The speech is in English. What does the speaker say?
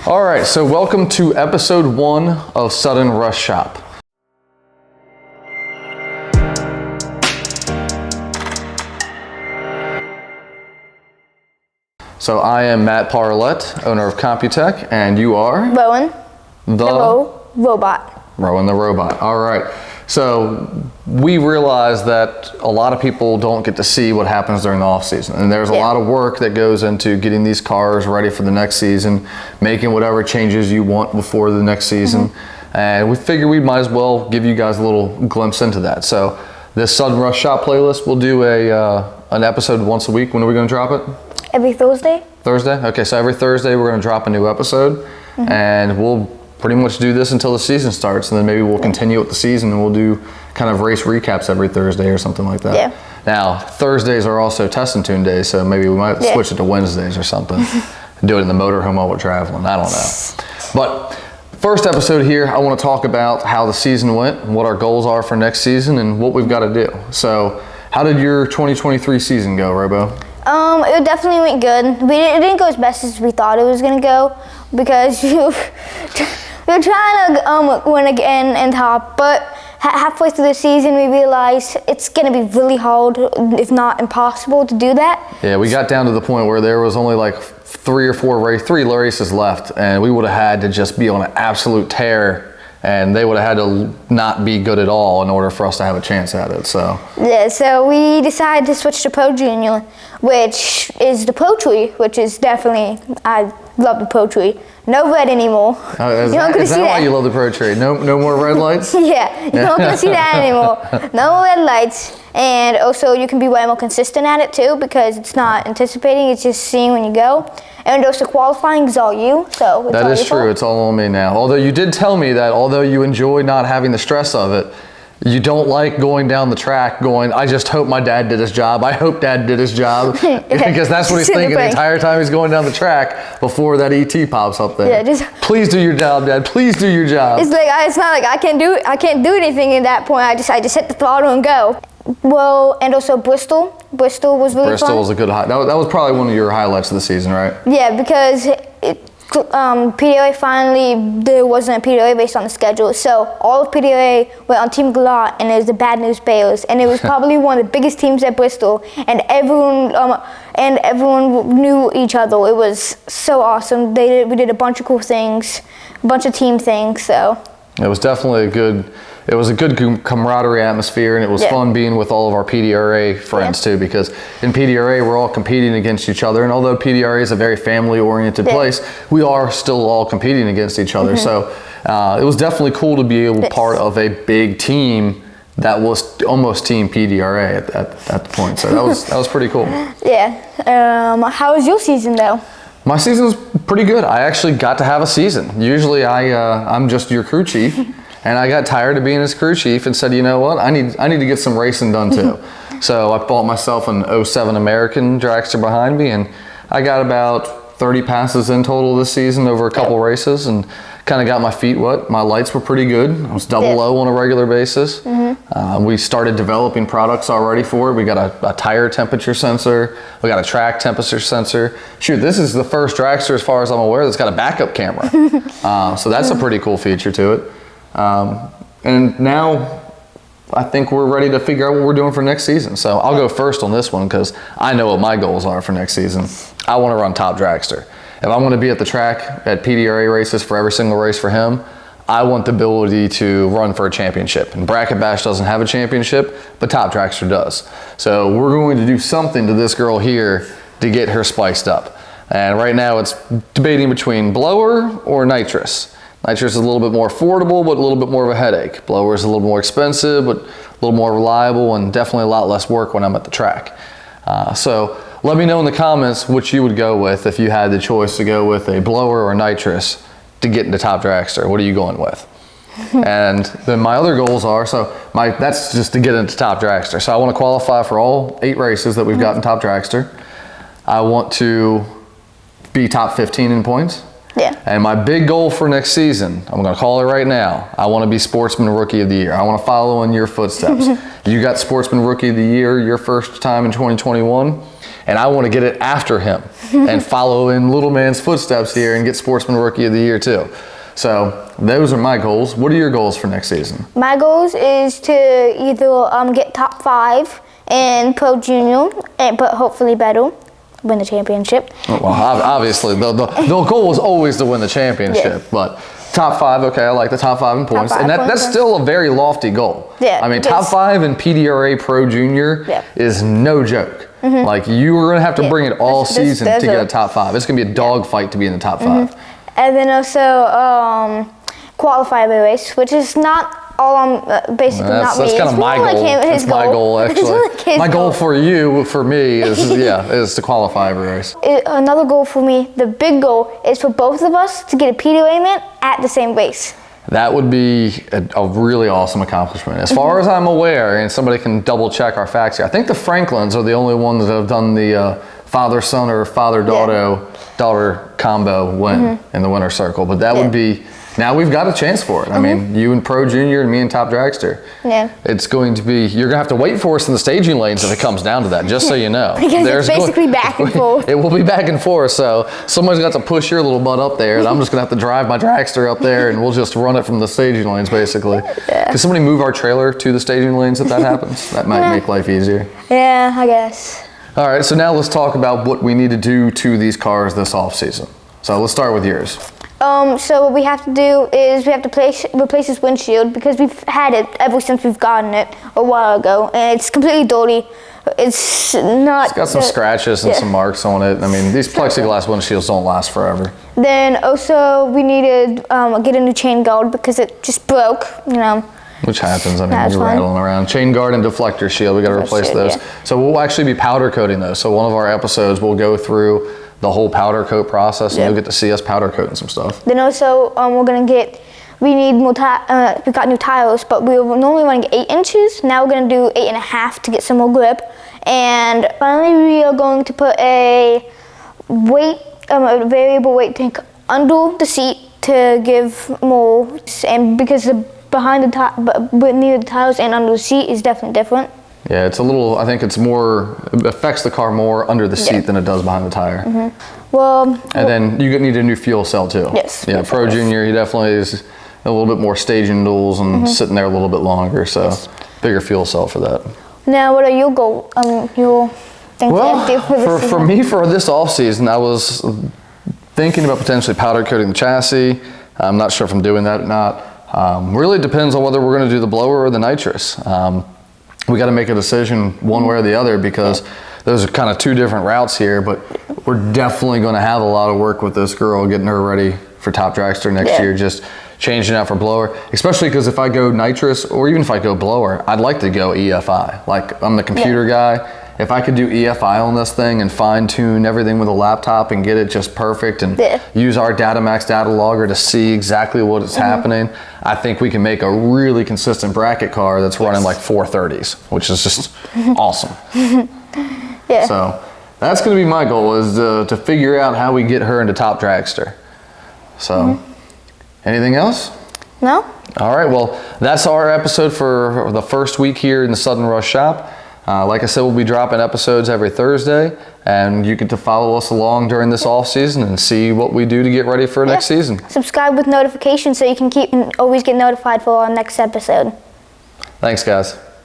All right, so welcome to episode 1 of Sudden Rush Shop. So I am Matt Parlett, owner of Computech, and you are? Rowan, the robot. Rowan the robot. All right. So we realize that a lot of people don't get to see what happens during the off season, and there's a lot of work that goes into getting these cars ready for the next season, making whatever changes you want before the next season. And we figured we might as well give you guys a little glimpse into that. So this Sudden Rush Shop playlist, we'll do an episode once a week. When are we going to drop it? Every Thursday. Thursday? Okay, so every Thursday we're going to drop a new episode, and we'll pretty much do this until the season starts, and then maybe we'll continue with the season and we'll do kind of race recaps every Thursday or something like that. Yeah. Now, Thursdays are also test and tune days, so maybe we might switch it to Wednesdays or something. Do it in the motorhome while we're traveling. I don't know. But first episode here, I want to talk about how the season went, what our goals are for next season, and what we've got to do. So, how did your 2023 season go, Robo? It definitely went good. It didn't go as best as we thought it was gonna go because we were trying to win again and top, but halfway through the season we realized it's gonna be really hard, if not impossible, to do that. Yeah, we got down to the point where there was only like three races left, and we would have had to just be on an absolute tear, and they would have had to not be good at all in order for us to have a chance at it. So so we decided to switch to Pro Junior, which is the Pro Tree, which is definitely, I love the Pro Tree. No red anymore. Is that why you love the Pro Tree? No more red lights? Yeah, you're not gonna see that anymore. No more red lights. And also you can be way more consistent at it too, because it's not anticipating, it's just seeing when you go. And also qualifying is all you, so it's that all is true, it's all on me now. Although you did tell me that although you enjoy not having the stress of it, you don't like going down the track going, I just hope my dad did his job. I hope dad did his job. Because that's what he's thinking the entire time he's going down the track before that ET pops up there. Yeah, please do your job, Dad. Please do your job. It's like, it's not like I can't do anything at that point. I just hit the throttle and go. Well, and also Bristol. Bristol was really fun. Bristol was a good that was probably one of your highlights of the season, right? Yeah, because PDOA finally, there wasn't a PDOA based on the schedule, so all of PDOA went on Team Galat, and it was the Bad News Bears, and it was probably one of the biggest teams at Bristol, and everyone knew each other. It was so awesome. We did a bunch of cool things, a bunch of team things. So it was definitely it was a good camaraderie atmosphere, and it was fun being with all of our PDRA friends too, because in PDRA we're all competing against each other, and although PDRA is a very family-oriented place, we are still all competing against each other. So it was definitely cool to be able to be part of a big team that was almost Team PDRA at the point. So that was pretty cool. Yeah. How was your season though? My season was pretty good. I actually got to have a season. Usually I'm just your crew chief. And I got tired of being his crew chief and said, you know what, I need to get some racing done too. So I bought myself an 07 American dragster behind me, and I got about 30 passes in total this season over a couple races, and kind of got my feet wet. My lights were pretty good. I was double low on a regular basis. We started developing products already for it. We got a tire temperature sensor. We got a track temperature sensor. Shoot, this is the first dragster, as far as I'm aware, that's got a backup camera. So that's a pretty cool feature to it. And now I think we're ready to figure out what we're doing for next season. So I'll go first on this one because I know what my goals are for next season. I want to run top dragster. If I want to be at the track at PDRA races for every single race for him, I want the ability to run for a championship. And Bracket Bash doesn't have a championship, but Top Dragster does. So we're going to do something to this girl here to get her spiced up. And right now it's debating between blower or nitrous. Nitrous is a little bit more affordable, but a little bit more of a headache. Blower is a little more expensive, but a little more reliable, and definitely a lot less work when I'm at the track. So let me know in the comments which you would go with if you had the choice to go with a blower or nitrous to get into Top Dragster. What are you going with? And then my other goals are, that's just to get into Top Dragster. So I want to qualify for all 8 races that we've got in Top Dragster. I want to be top 15 in points. Yeah. And my big goal for next season, I'm going to call it right now, I want to be Sportsman Rookie of the Year. I want to follow in your footsteps. You got Sportsman Rookie of the Year your first time in 2021. and I want to get it after him and follow in little man's footsteps here and get Sportsman Rookie of the Year too. So those are my goals. What are your goals for next season? My goals is to either get top 5 in Pro Junior, but hopefully better, win the championship. Well, obviously, the goal is always to win the championship, but top 5, okay, I like the top 5 in points. And that's still a very lofty goal. Yeah, I mean, top 5 in PDRA Pro Junior is no joke. Like, you are going to have to bring it all season to get a top 5. It's going to be a dog fight to be in the top 5. And then also qualify the race, which is not all basically not me. That's kind of my goal. That's my goal, actually. My goal for me, is to qualify every race. Another goal for me, the big goal, is for both of us to get a PDOA mint at the same race. That would be a really awesome accomplishment. As far as I'm aware, and somebody can double check our facts here, I think the Franklins are the only ones that have done the father-son or father-daughter combo win in the winner's circle. But that would be, now we've got a chance for it. I mean, you and Pro Junior and me and Top Dragster. Yeah. It's going to be, you're going to have to wait for us in the staging lanes if it comes down to that, just so you know. Because it's basically back and forth. It will be back and forth, so somebody's got to push your little butt up there, and I'm just going to have to drive my dragster up there, and we'll just run it from the staging lanes, basically. Can somebody move our trailer to the staging lanes if that happens? That might make life easier. Yeah, I guess. All right, so now let's talk about what we need to do to these cars this off-season. So let's start with yours. So what we have to do is we have to replace this windshield because we've had it ever since we've gotten it a while ago, and it's completely dirty. It's got some scratches and some marks on it. I mean, these plexiglass windshields don't last forever. Then also we needed get a new chain guard because it just broke, Which happens, I mean, you're rattling around. Chain guard and deflector shield, we got to replace those. So we'll actually be powder coating those. So one of our episodes, we'll go through the whole powder coat process, and you'll get to see us powder coating some stuff. Then also, we need more we got new tires, but we were normally running 8 inches. Now we're gonna do 8.5 to get some more grip. And finally, we are going to put a variable weight tank under the seat to give more, and because behind near the tires and under the seat is definitely different. Yeah, it's a little, I think it affects the car more under the seat than it does behind the tire. And then you need a new fuel cell too. Yes. Yeah, Pro Junior, he definitely is a little bit more staging duels and sitting there a little bit longer, so bigger fuel cell for that. Now, what are your goals? Your things well, to do for this for me, for this off season, I was thinking about potentially powder coating the chassis. I'm not sure if I'm doing that or not. Really depends on whether we're going to do the blower or the nitrous. We got to make a decision one way or the other because those are kind of 2 different routes here, but we're definitely going to have a lot of work with this girl, getting her ready for Top Dragster next year, just changing out for blower, especially because if I go nitrous or even if I go blower, I'd like to go EFI. Like, I'm the computer guy. If I could do EFI on this thing and fine tune everything with a laptop and get it just perfect and use our Datamax data logger to see exactly what is happening, I think we can make a really consistent bracket car that's running like 430s, which is just awesome. So that's going to be my goal, is to figure out how we get her into Top Dragster. So anything else? No. All right, well, that's our episode for the first week here in the Sudden Rush shop. Like I said, we'll be dropping episodes every Thursday, and you get to follow us along during this off season and see what we do to get ready for next season. Subscribe with notifications so you can always get notified for our next episode. Thanks, guys.